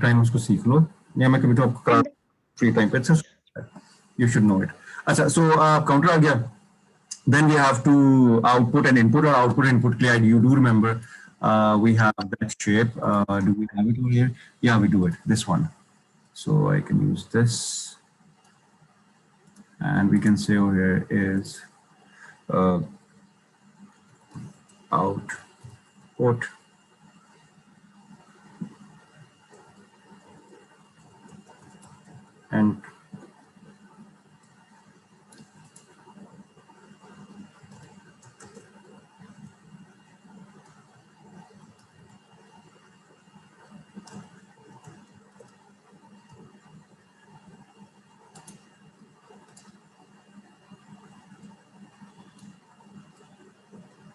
Time उसको सीख लो, या मैं कभी तो आपको करा फ्री टाइम पे, यू शुड नो इट। अच्छा, सो काउंटर आ गया, then we have to output and input, or output and input के लिए you do remember we have that shape. Do we have it over here? Yeah, we do it, this one. So I can use this, and we can say over here is output and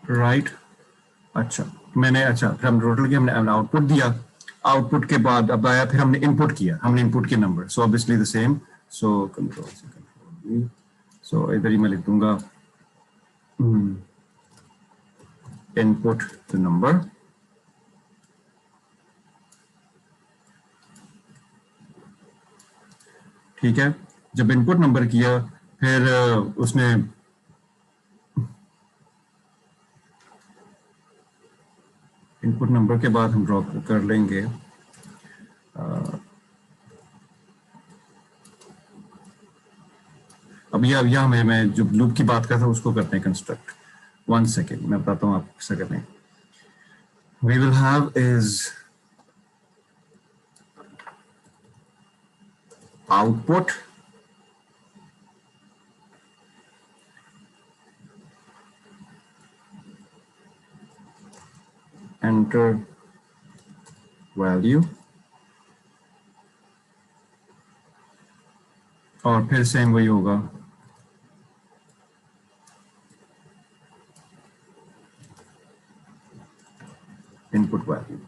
right. अच्छा, मैंने फिर हम total किया, हमने output दिया, output के बाद अब आया, फिर हमने इनपुट किया, हमने इनपुट के number, so obviously the same, so control से कंट्रोल वी, सो इधर ही मैं लिख दूंगा इनपुट द नंबर, ठीक है। जब इनपुट नंबर किया, फिर उसने इनपुट नंबर के बाद हम ड्रॉ कर लेंगे अब यहाँ मैं जो लूप की बात कर रहा था उसको करते हैं कंस्ट्रक्ट। 1 सेकेंड, मैं बताता हूँ आप कैसे करते हैं। We will have is output enter value, और फिर सेम वही होगा, input value.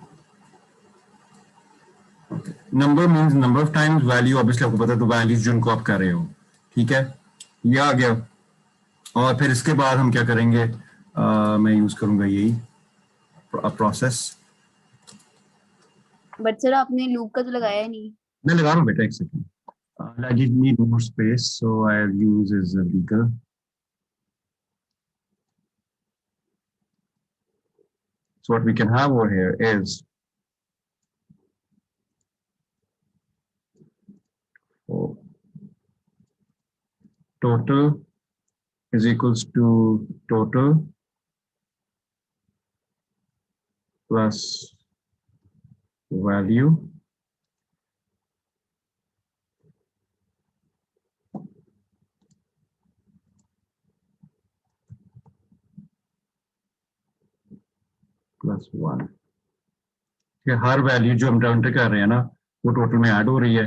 Okay. Number means number of times, value obviously आपको पता है, तो वैल्यूज जिनको आप कर रहे हो, ठीक है, ये आ गया। और फिर इसके बाद हम क्या करेंगे, मैं यूज करूंगा यही प्रोसेस। बट सर आपने लूप का तो लगाया नहीं। मैं लगा रहा हूँ बेटा, एक second, I just need more space, so I'll use is legal. So what we can have over here is total is equals to total plus value plus 1। Her value जो हम एंटर कर रहे हैं ना, वो टोटल में add हो रही है।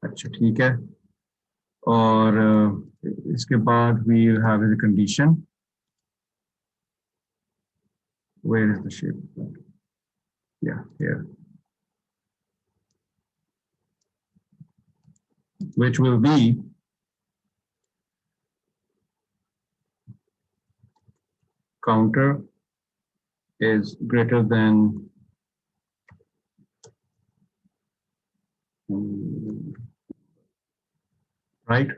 अच्छा, ठीक है, और इसके बाद we have a condition, where is the shape, yeah, here, which will be counter is greater than right,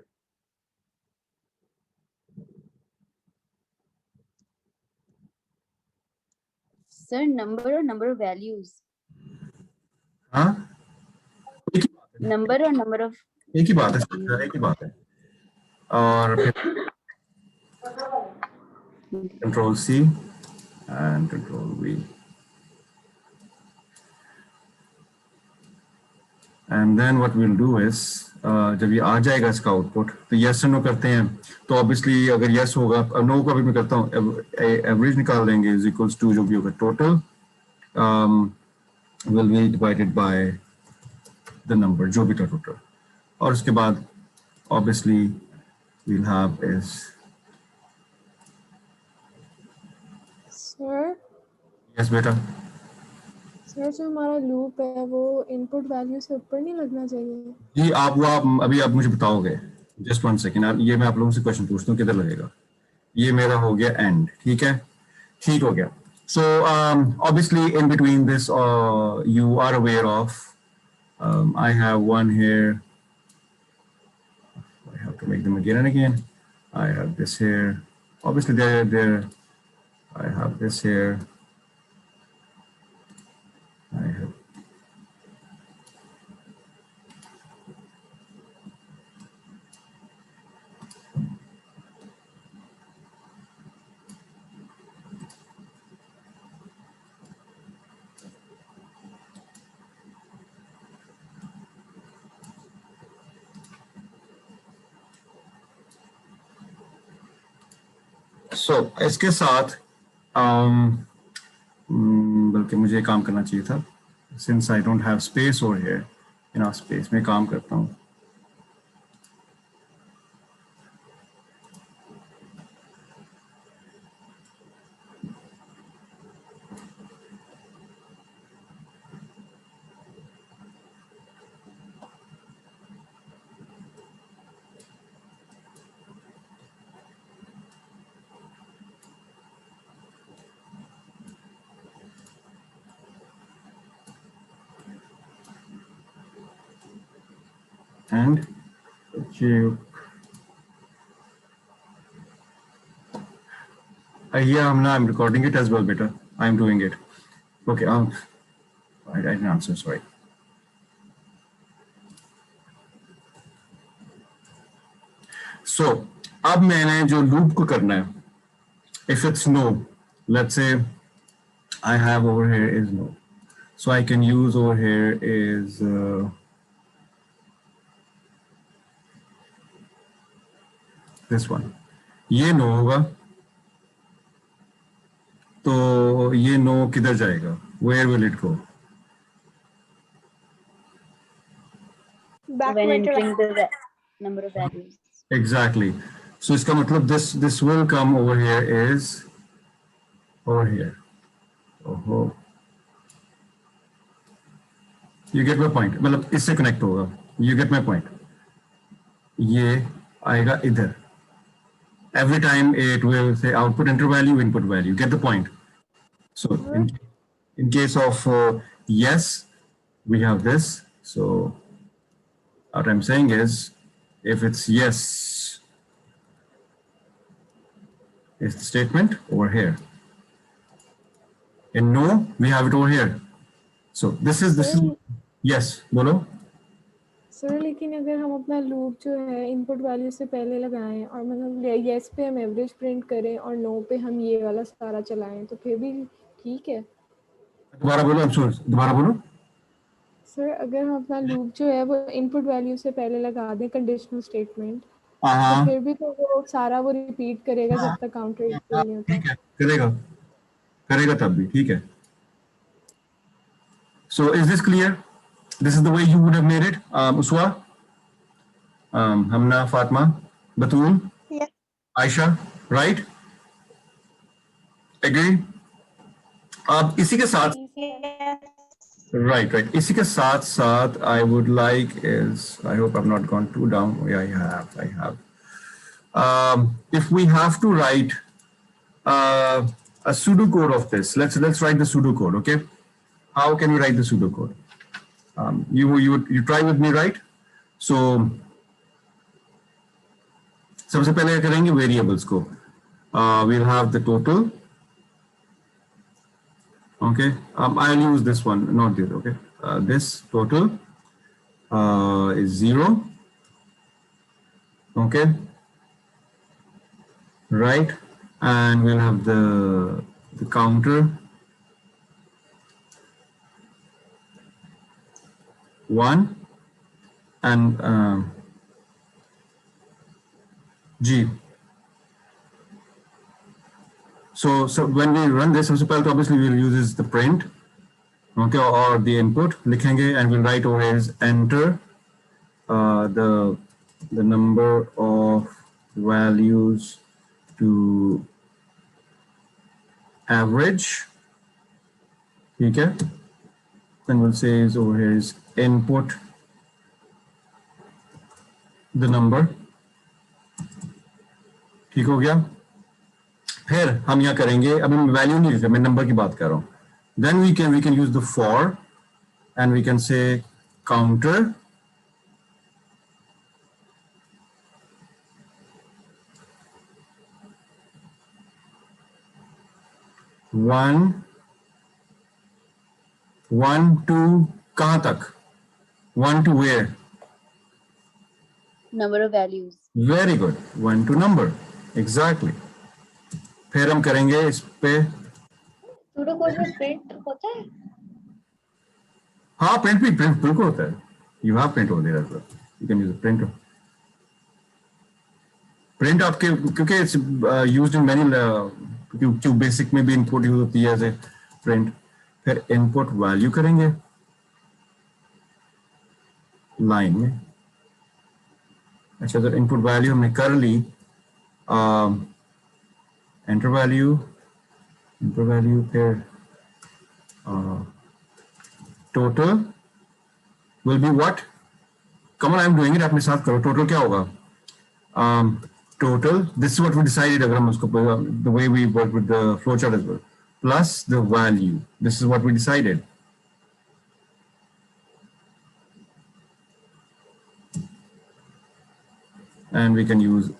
sir number और नंबर ऑफ वैल्यूज, हाँ नंबर और नंबर ऑफ एक ही बात है, एक ही बात है। और control C and control V, and then what will do is, जब ये आ जाएगा इसका आउटपुट, तो यस और नो करते हैं, तो ऑब्वियसली अगर यस होगा, नो का भी मैं करता हूँ, एवरेज निकाल देंगे इज इक्वल्स टू जो भी होगा total will B divided by the number जो भी था टोटल, और उसके बाद obviously we'll have is sir. yes बेटा। सर जो हमारा लूप है वो इनपुट वैल्यू से ऊपर नहीं लगना चाहिए जी, आप अभी आप मुझे बताओगे, जस्ट 1 सेकेंड, ये मैं आप लोगों से क्वेश्चन पूछता हूँ, किधर लगेगा। ये मेरा हो गया एंड, ठीक है, ठीक हो गया। So obviously in between this, you are aware of, I have one here. I have to make them again and again. I have this here. Obviously there. I have this here. I have. So इसके साथ बल्कि मुझे काम करना चाहिए था, since I don't have space over here, enough space, मैं काम करता हूँ. And you, yeah, I'm recording it as well. Better, I'm doing it. Okay. I didn't answer. Sorry. So, अब मैंने जो loop को करना है, if it's no, let's say I have over here is no, so I can use over here is this one. ये no होगा, तो ये no किधर जाएगा? Where will it go? back when to enter entering the number of values. Exactly. So इसका मतलब this will come over here is over here. Oh, you get my point. मतलब इससे connect होगा. You get my point. ये आएगा इधर. Every time it will say output enter value, input value. Get the point. So in case of yes, we have this. So what I'm saying is, if it's yes, it's the statement over here. In no, we have it over here. So this is yes, बोलो. Sir लेकिन अगर हम अपना loop जो है input value से पहले लगाएं और मतलब येस पे हम एवरेज प्रिंट करें और नो पे हम ये वाला सारा चलाएं तो फिर भी ठीक है. दोबारा बोलो, I'm sorry. दोबारा बोलो. सर अगर हम अपना लूप जो है वो इनपुट वैल्यू से पहले लगा दें कंडीशनल स्टेटमेंट तो हाँ, फिर भी तो वो सारा वो रिपीट करेगा जब तक काउंटर इक्वल नहीं होता. ठीक है, करेगा तब भी, ठीक है. So is this clear? This is the way you would have made it, Uswa, Hamna, Fatma, Batul, Yes. Aisha, right? Agree? अब इसी के साथ right. इसी के साथ साथ I would like is, I hope I've not gone too down. Yeah, I have. If we have to write a pseudocode of this, let's write the pseudocode. Okay, how can we write the pseudocode? You try with me, right? So सबसे पहले करेंगे variables को. We'll have the total. Okay, I'll use this one, not this. Okay, this total is 0. Okay, right, and we'll have the counter 1 and G. So when we run this, obviously we'll use the print, okay, or the input, लिखेंगे, and we'll write over here is enter the number of values to average, ठीक है? Then we'll say is over here is input the number, ठीक हो गया? फिर हम यहाँ करेंगे, अभी मैं वैल्यू नहीं लिख रहा, मैं नंबर की बात कर रहा हूँ. Then we can use the for and we can say counter one two कहाँ तक, one two where. Number of values. Very good, one two number, exactly. फिर हम करेंगे इस पे, सूडो कोड में प्रिंट होता है? हाँ प्रिंट भी, प्रिंट बिल्कुल होता है. You have print over there, you can use print. Print आपके क्योंकि इट्स यूज्ड इन मेनी, क्योंकि बेसिक में भी इनपुट यूज होती है एज ए प्रिंट. फिर इनपुट वैल्यू करेंगे लाइन में. अच्छा, तो इनपुट वैल्यू हमने कर ली, एंटर वैल्यू, इनपुट वैल्यू, फिर total will be what, come on I am doing it, अपने साथ करो. टोटल क्या होगा? Total, this is what we decided, अगर हम उसको the way we work with the flowchart as well, plus the value, this is what we decided. And we can use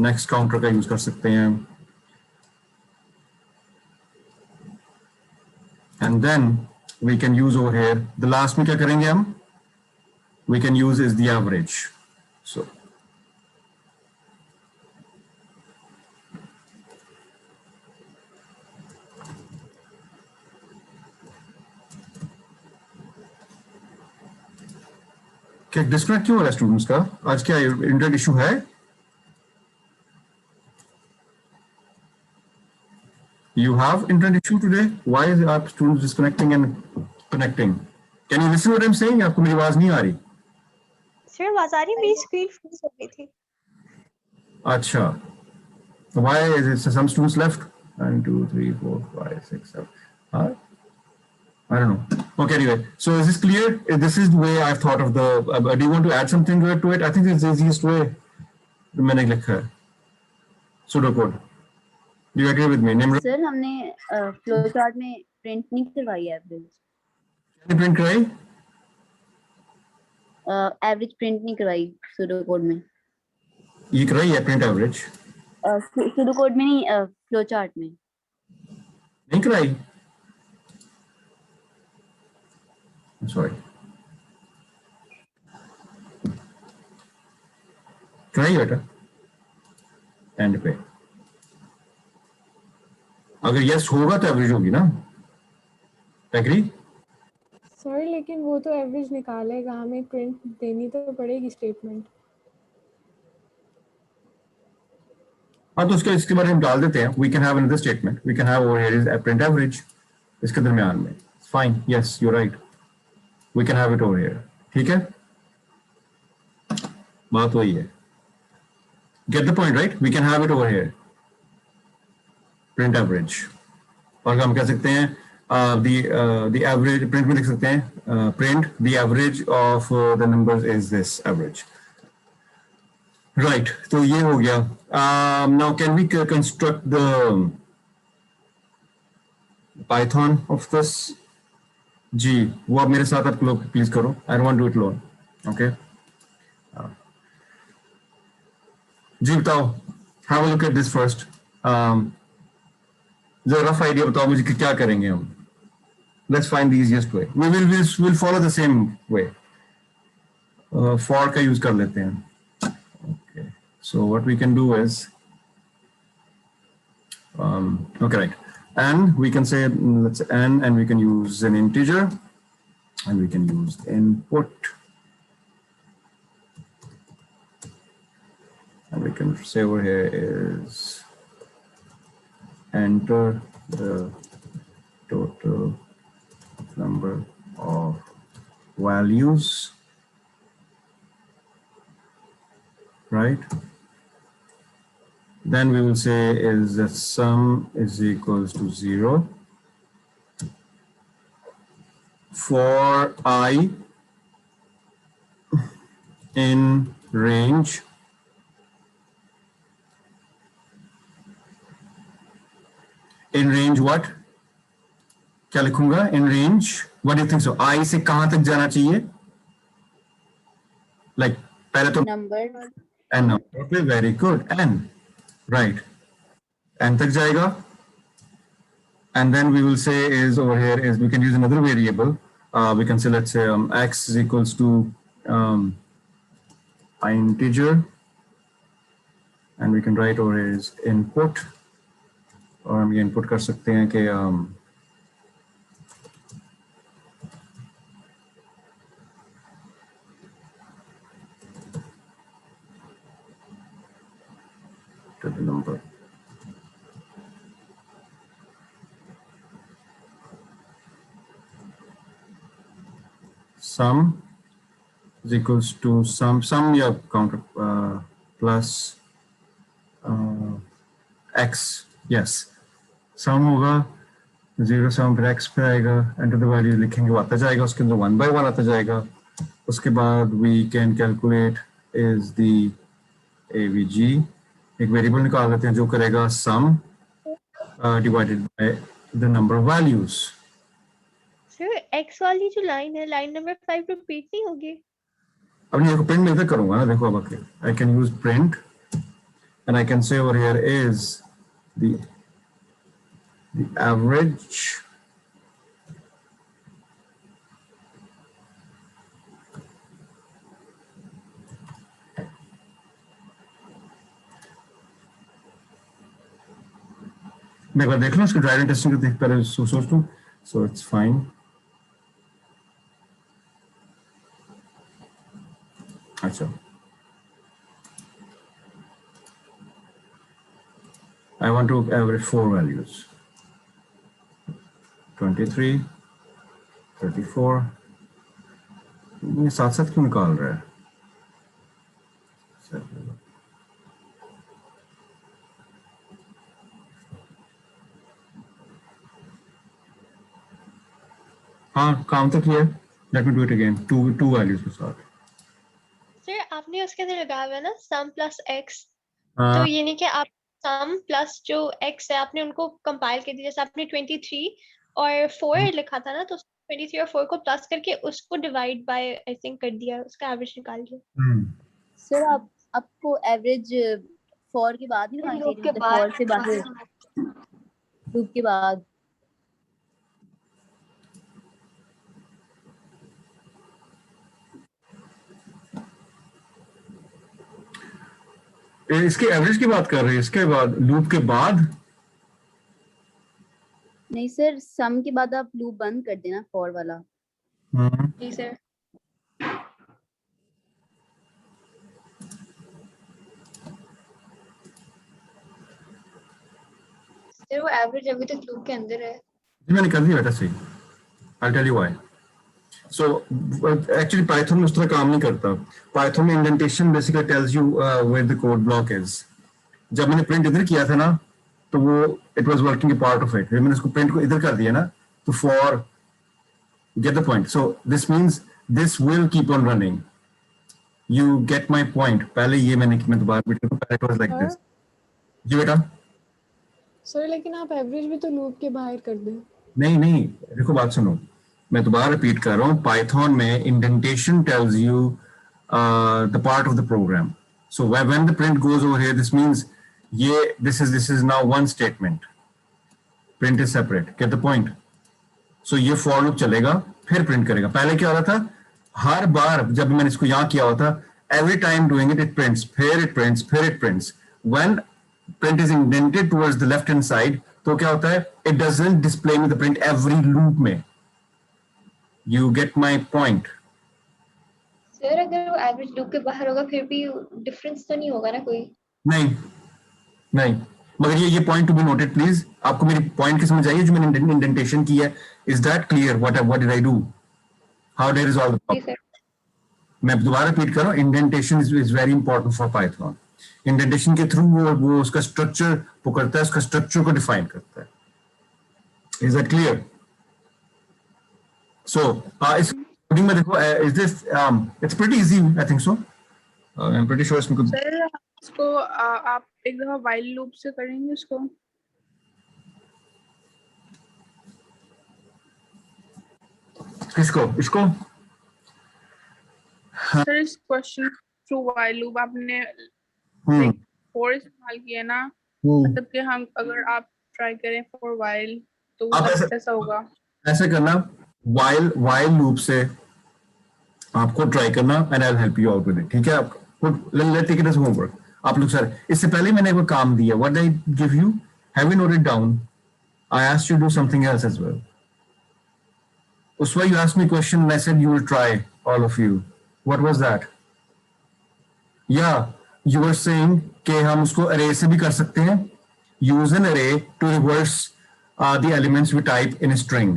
next counter का use कर सकते हैं. And then we can use over here, the last में क्या करेंगे हम? We can use is the average. So क्या disconnect क्यों हो रहा है स्टूडेंट्स का? आज क्या इंटरनेट इशू है? You have internet issue today? Why are students disconnecting and connecting? Can you listen what I'm saying? आपको मेरी आवाज नहीं आ रही? सर आवाज आ रही, मेरी स्क्रीन फ्रीज हो गई थी. अच्छा. Why is it some students left? 1, 2, 3, 4, 5, 6, 7. Huh? I don't know. Okay, anyway. So is this clear? This is the way I've thought of the. Do you want to add something to it? I think it's the easiest way. मैंने लिखा है. Pseudocode. Do you agree with me? Nimrod? Sir हमने flow chart में print नहीं करवाई average. क्या print कराई? Average print नहीं करवाई सूडो कोड में. ये कराई है प्रिंट एवरेज? सूडो कोड में नहीं, फ्लो चार्ट में नहीं कराई? Sorry. कराई बेटा एंड पे. अगर यस होगा तो एवरेज होगी ना? एग्री? सर लेकिन वो तो एवरेज निकालेगा, हमें प्रिंट देनी तो पड़ेगी स्टेटमेंट. हाँ, तो उसके इसके बारे में डाल देते हैं. We can have another statement. We can have over here is print average इसके दरमियान में. Fine, yes you right. We can have it over here. ठीक है, बात वही है. Get the point right? We can have it over here print average. और हम कह सकते हैं the average, प्रिंट में लिख सकते हैं print the average of the numbers is this average. Right, तो ये हो गया. Now can we construct the Python of this? जी, वो आप मेरे साथ आप लोग प्लीज करो. I don't want to do it alone. Okay. जी बताओ. Have a look at this first. जरा रफ आइडिया बताओ मुझे कि क्या करेंगे हम. Let's find the easiest way. We'll follow the same way. For का यूज कर लेते हैं. Okay. So what we can do is, okay, right. And we can say, let's say n, and we can use an integer, and we can use input, and we can say over here is enter the total number of values, right? Then we will say is that sum is equals to 0 for I in range in range what, क्या लिखूंगा? In range, what do think so? I से कहां तक जाना चाहिए? Like पहले तो number n number पे, very good, n, right, n तक जाएगा. And then we will say is over here is we can use another variable. We can say, let's say x is equals to integer, and we can write over here is input, और हम ये input कर सकते हैं कि to the number. Sum is equals to sum या counter plus x, yes, sum होगा 0 sum फिर x पे आएगा, enter the value लिखेंगे, वो आता जाएगा, उसके अंदर 1 by 1 आता जाएगा. उसके बाद we can calculate is the avg, एक वेरिएबल निकाल लेते हैं जो करेगा sum divided by the number of values. Sir x वाली जो लाइन है, लाइन नंबर 5 रिपीट नहीं होगी? अब ये प्रिंट में इधर करूंगा ना, देखो अब I can use print and I can say over here is the average मैं एक बार देख लूं इसको, ड्राइविंग टेस्टिंग को देख पहले सोच लूं. So it's fine. अच्छा, I want to average 4 values, 23, 34. ये साथ साथ क्यों निकाल रहा है? हाँ, काम तो किया. Let me do it again. Two values के साथ. सर आपने उसके अंदर लगाया हुआ है ना sum plus x, हाँ. तो ये नहीं कि आप sum plus जो x है आपने उनको कंपाइल कर दिया, जैसे आपने 23 और 4 लिखा था ना, तो 23 और 4 को प्लस करके उसको डिवाइड बाय आई थिंक कर दिया, उसका एवरेज निकाल दिया. सर आपको एवरेज फॉर के बाद ही लगानी चाहिए, मतलब फॉर से बाहर, लूप के बाद. इसके एवरेज की बात कर रहे हैं, इसके बाद लूप के बाद नहीं सर, सम के बाद आप लूप बंद कर देना, फॉर वाला. जी सर. सर वो एवरेज अभी तक लूप के अंदर है. जी मैंने कर दिया बेटा सही. I'll tell you why. So actually Python में उस तरह काम नहीं करता. Python में indentation basically tells you where the code block is. जब मैंने print इधर किया था ना, तो वो it was working a part of it. मैंने उसको print को इधर कर दिया ना, तो for get the point. So this means this will keep on running. You get my point. पहले ये मैं दोबारा repeat करूँ, पहले it was like this. जी बेटा. सर लेकिन आप एवरेज भी तो लूप के बाहर कर दें. नहीं, देखो बात सुनो, मैं दोबारा रिपीट कर रहा हूँ. पाइथन में indentation tells you the part of the program. So when the print goes over here, this means ये this is now one statement. Print is separate. Get the point? So ये for loop चलेगा, फिर print करेगा. पहले क्या हो रहा था, हर बार जब मैंने इसको यहाँ किया हुआ था, every time doing it prints, फिर इट प्रिंट्स, फिर it prints. When print is indented towards the left hand side, तो क्या होता है, it doesn't display me the print every loop में. You get my point? Sir अगर वो average loop के बाहर होगा फिर भी डिफरेंस तो नहीं होगा ना कोई? नहीं, मगर ये point to be noted please. आपको मेरी पॉइंट की समझ आई है जो मैंने इंडेंटेशन की है? Is that clear? What did I do? How did resolve the problem? मैं दोबारा रिपीट कर रहा हूँ, indentation is very important for Python. Indentation के थ्रू वो उसका स्ट्रक्चर पकड़ता है, उसका स्ट्रक्चर को डिफाइन करता है. Is that clear? सो इस कोडिंग में देखो, is this it's pretty easy, I think so. I am pretty sure इसमें कुछ. सर इसको आप एक दफा व्हाइल लूप से करेंगे इसको. किसको इसको सर इस क्वेश्चन थ्रू व्हाइल लूप आपने हम्म फॉर इस्तेमाल किया ना, हम्म। मतलब कि हम अगर आप ट्राई करें फॉर व्हाइल तो आप ऐसा होगा। ऐसे करना, while लूप से आपको ट्राई करना and I will help you out with it, ठीक है? आप let take it as homework. आप लोग सर इससे पहले मैंने एक काम दिया, what I give you, have you noted down? I asked you to do something else as well. Uswa, you asked me a question and I said you will try, all of you. What was that? Yeah, you were saying कि हम उसको array से भी कर सकते हैं. Use an array to reverse the elements we type in a string.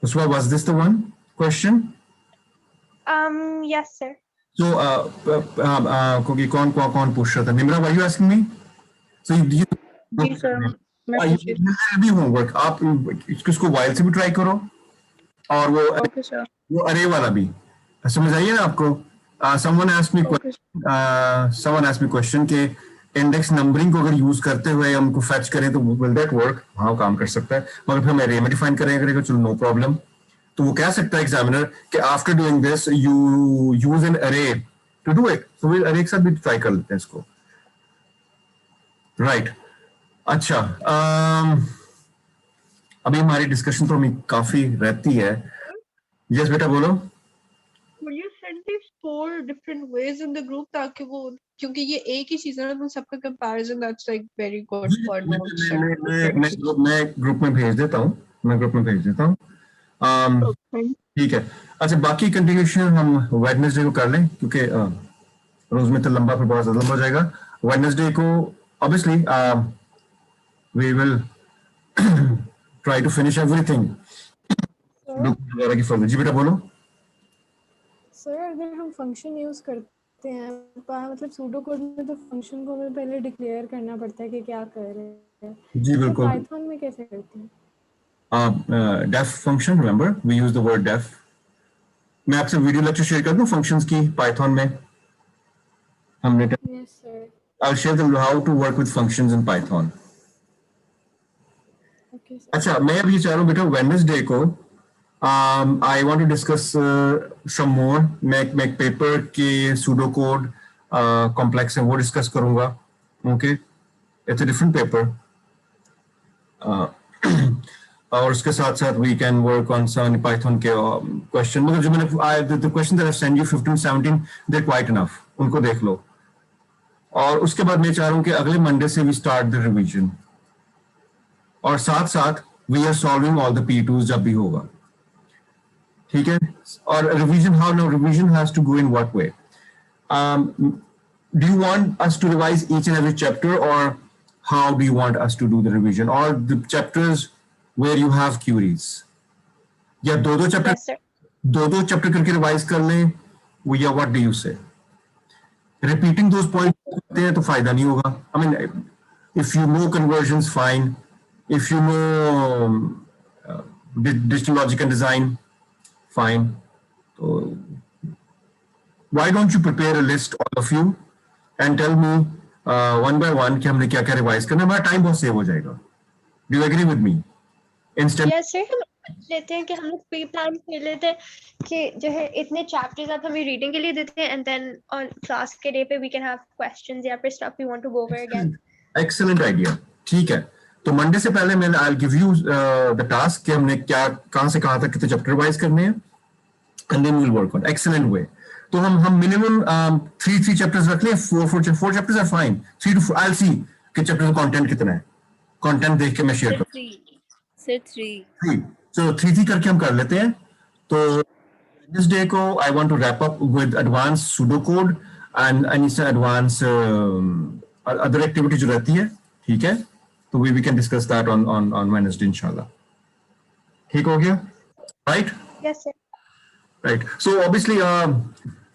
Uswa, was this the one question? Yes, sir. So, कौन पूछ रहा था? Nimra, were you asking me? So you जी सर, मैं पूछ रही थी। भी होमवर्क आप इसको while से भी ट्राई करो और वो ओके सर, वो अरे वाला भी समझ आइए ना आपको। someone asked me question कि इंडेक्स नंबरिंग को अगर यूज करते हुए हमको फैच करें तो विल दैट वर्क? हाँ, काम कर सकता है, मगर फिर हम अरे में डिफाइन करेगा, चलो नो प्रॉब्लम। तो वो कह सकता है एग्जामिनर कि after doing this you use N अरे टू डू इट। तो वो अरे के साथ भी ट्राई कर लेते हैं इसको, राइट? अच्छा, अभी हमारी डिस्कशन तो हमें काफी रहती है। यस बेटा बोलो। Will you send these 4 different ways in the group ताकि वो, क्योंकि ये एक ही चीज है ना, तो सबका comparison that's like very good for notes and मैं ग्रुप में भेज देता हूँ, ठीक है। अच्छा, बाकी कंटिन्यूशन हम वेडनेसडे को कर लें, क्योंकि रोज में तो लंबा, फिर बहुत ज्यादा लंबा हो जाएगा। वेडनेसडे को obviously we will try to finish everything वगैरह की फॉर्मूला। जी बेटा बोलो। सर अगर हम फंक्शन यूज करते हैं मतलब सूडो कोड में, तो फंक्शन को हमें पहले डिक्लेयर करना पड़ता है कि क्या कर रहे हैं। जी बिल्कुल। पाइथन में कैसे करते हैं? def function, remember we use the word def। मैं आपसे वीडियो लेक्चर शेयर कर दूं फंक्शंस की पाइथन में। हमने yes sir. I'll share the how to work with functions in Python। Okay sir. अच्छा, मैं अब ये चाह रहा हूँ बेटा वेडनेसडे को I want to discuss some more। मैं एक पेपर के सूडो कोड कॉम्प्लेक्स है वो डिस्कस करूंगा। Okay, it's a different paper और उसके साथ साथ we can work on some Python के क्वेश्चन। मतलब जो मैंने the question that I send you 15 17 they quite enough, उनको देख लो। और उसके बाद मैं चाह रहा हूँ कि अगले मंडे से वी स्टार्ट द रिवीजन, और साथ साथ we are solving all the P2s जब भी होगा, ठीक है? और revision, how now revision has to go in what way? Do you want us to revise each and every chapter, or how do you want us to do the revision, or the chapters where you have queries? या दो chapter Yes, sir. दो chapter करके revise कर लें, वो, या what do you से? Repeating दोस points करते हैं तो फायदा नहीं होगा। I mean if you know convergence fine, if you know digital logic and design fine. तो why don't you prepare a list, all of you, and tell me one by one कि हमने क्या क्या रिवाइज करना है? हमारा time बहुत save हो जाएगा। Do you agree with me? Instant Yes, sir. हम लेते हैं कि हम लोग प्री प्लान कर लेते हैं कि जो है इतने चैप्टर्स आप हमें रीडिंग के लिए देते हैं, एंड देन ऑन क्लास के डे पे वी कैन हैव क्वेश्चंस या फिर stuff we want to go over again. excellent idea। ठीक है, तो मंडे से पहले मैं I'll give you the task कि हमने क्या कहां से कहां तक कितने चैप्टर रिवाइज करने हैं, and then we'll work on excellent way। तो हम मिनिमम 3 चैप्टर्स रख लें। 4 chapters are fine. 3 to 4 I'll see कि चैप्टर का कंटेंट कितना है, कंटेंट देख के मैं शेयर करूंगा। 3 so 3 करके हम कर लेते हैं। तो दिस डे को I want to wrap up with advance pseudo code and any से एडवांस अदर एक्टिविटी जो रहती है, ठीक है? तो we can discuss that on Wednesday इंशाल्लाह। ठीक हो गया, right? Yes sir. Right. So obviously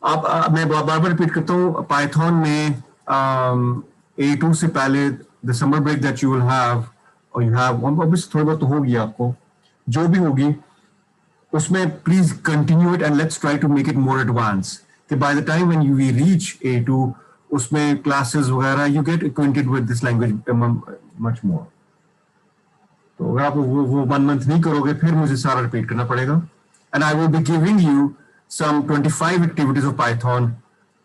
आप मैं बार बार रिपीट करता हूँ, पाइथन में A2 से पहले the summer break that you will have, और यू हैव ऑब्वियसली थोड़ी बहुत तो होगी आपको, जो भी होगी उसमें please continue it and let's try to make it more advance, कि by the time when you we reach A2 उसमें क्लासेस वगैरह you get acquainted with this language much more. तो अगर आप वो 1 मंथ नहीं करोगे फिर मुझे सारा रिपीट करना पड़ेगा. And I will be giving you some 25 activities of Python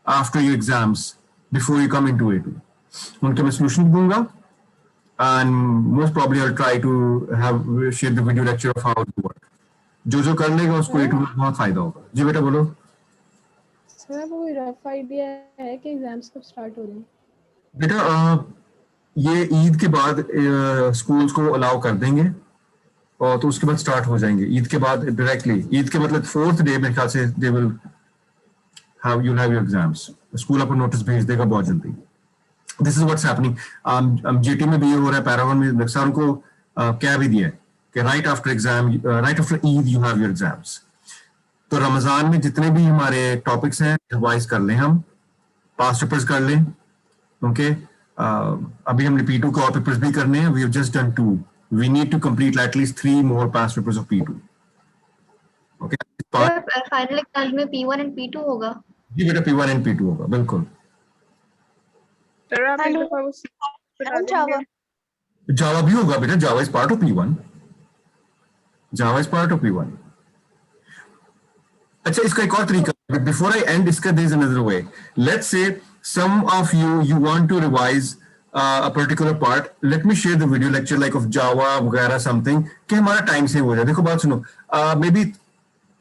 after your exams before you come into A2. उनके मैं solution दूंगा and most probably I'll try to have share the video lecture of how to work. जो कर लेगा उसको A2 में बहुत फायदा होगा. जी बेटा बोलो. सर आपको कोई रफ आइडिया है कि एग्जाम्स कब स्टार्ट हो रहे हैं? बेटा ये ईद के बाद स्कूल्स को अलाउ कर देंगे और तो उसके बाद स्टार्ट हो जाएंगे. ईद के बाद डायरेक्टली, ईद के मतलब 4th डे मेरे ख्याल से they will have you'll have your exams. School आपको नोटिस भेज देगा बहुत जल्दी. This is what's happening. GT में भी ये हो रहा है, पैरागॉन में नक्सर उनको क्या भी दिया है कि right after exam, right after Eid you have your exams. तो रमजान में जितने भी हमारे टॉपिक्स हैं रिवाइज कर लें, हम पास्ट पेपर्स कर लें. ओके अभी हमने P2 के और पेपर्स भी करने हैं. We have just done 2. We need to complete at least 3 more past papers of P2. Okay final exam में P1 एंड P2 होगा. जी बेटा P1 एंड P2 होगा बिल्कुल. सर आप एक दफा वो बता देंगे. जावा भी होगा बेटा. Java is part of P1. Java is part of P1. अच्छा इसका एक और तरीका, बिफोर आई एंड इसका there is another way. Let's say some of you want to revise a particular part. Let me share the video lecture like of Java वगैरह something कि हमारा time save हो जाए. देखो बात सुनो, maybe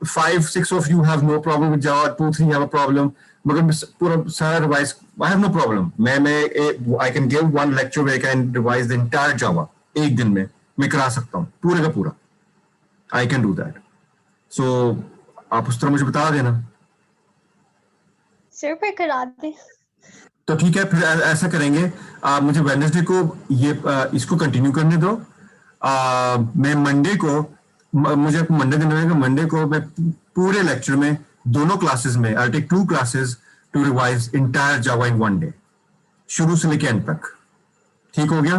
5-6 of you have no problem with Java, 2-3 have a problem, मगर पूरा सारा revise I have no problem. I can give one lecture where I can revise the entire Java एक दिन में मैं करा सकता हूँ पूरे का पूरा. I can do that. So आप उस तरह मुझे बता देना. सर पे करा दे तो ठीक है, फिर ऐसा करेंगे. मुझे वेडनेसडे को ये इसको कंटिन्यू करने दो. मैं मंडे को मुझे मंडे दिन रहेगा. मंडे को मैं पूरे लेक्चर में दोनों क्लासेस में I take 2 classes to revise entire Java in 1 day, शुरू से लेके एंड तक. ठीक हो गया?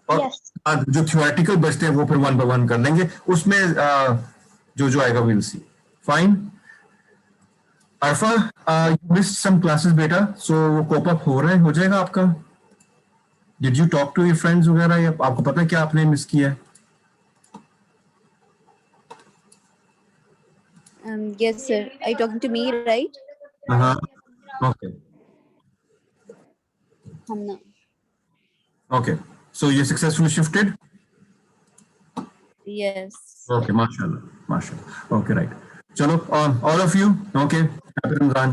और yes. जो थ्योरेटिकल बचते हैं वो फिर 1 by 1 कर लेंगे. उसमें जो आएगा will see. Fine. Arfa you missed some classes बेटा, so वो कोप अप हो रहा है, हो जाएगा आपका. Did you talk to your friends वगैरह, या आपको पता है क्या आपने मिस किया है? Yes sir. Are you talking to me, right? हाँ. Okay. Hamna. Okay. So you successfully shifted? Yes. Okay. Mashallah. Mashallah. Okay. Right. चलो all of you. Okay. Happy Ramadan.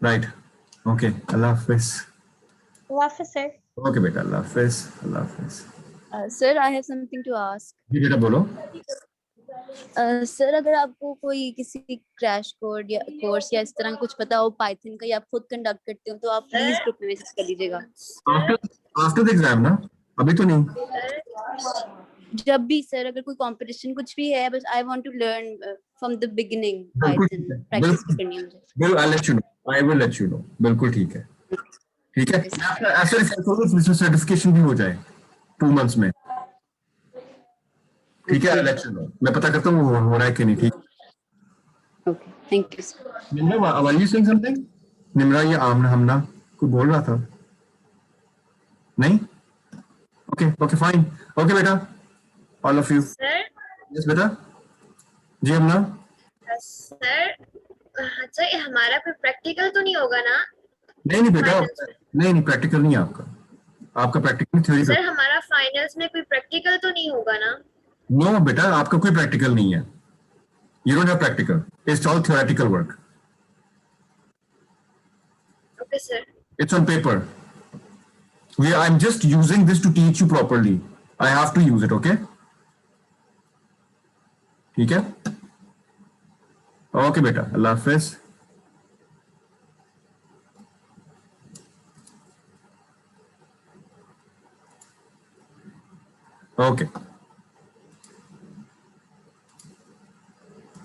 Right. Okay. Allah Hafiz. Allah Hafiz sir. Okay बेटा. Allah Hafiz. Allah Hafiz. Sir, I have something to ask. जी बेटा बोलो. Sir अगर आपको कोई किसी crash code या course या इस तरह कुछ पता हो पाइथन का, या आप खुद कंडक्ट करते हो, तो आप प्लीज ग्रुप में मैसेज कर लीजिएगा. After the exam ना, अभी तो नहीं. जब भी सर अगर कोई कंपटीशन कुछ भी है, बस I want to learn from the beginning Python, practice करनी है मुझे. बिल्कुल. I'll let you know. I will let you know. बिल्कुल ठीक है. ठीक है. ऐसा सर्टिफिकेशन भी हो जाए 2 months में. ठीक है. I'll let you know. मैं पता करता हूँ हो रहा है कि नहीं. ठीक. Okay, thank you sir. Nimra, are you saying something? Nimra ये आमना हमना को बोल रहा था नहीं? Okay, okay, fine. Okay बेटा, all of you. Sir. Yes बेटा. जी हमना. सर अच्छा ये हमारा कोई प्रैक्टिकल तो नहीं होगा ना? नहीं बेटा, नहीं प्रैक्टिकल नहीं है आपका. आपका प्रैक्टिकल थ्योरी. सर हमारा फाइनल्स में कोई प्रैक्टिकल तो नहीं होगा ना? नो बेटा, आपका कोई प्रैक्टिकल नहीं है. You don't have practical. It's all theoretical work. Okay sir. It's on paper. I'm just using this to teach you properly. I have to use it, okay? ठीक है? Okay बेटा, अल्लाह हाफिज. Okay.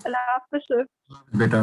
Allah Hafiz sir. बेटा.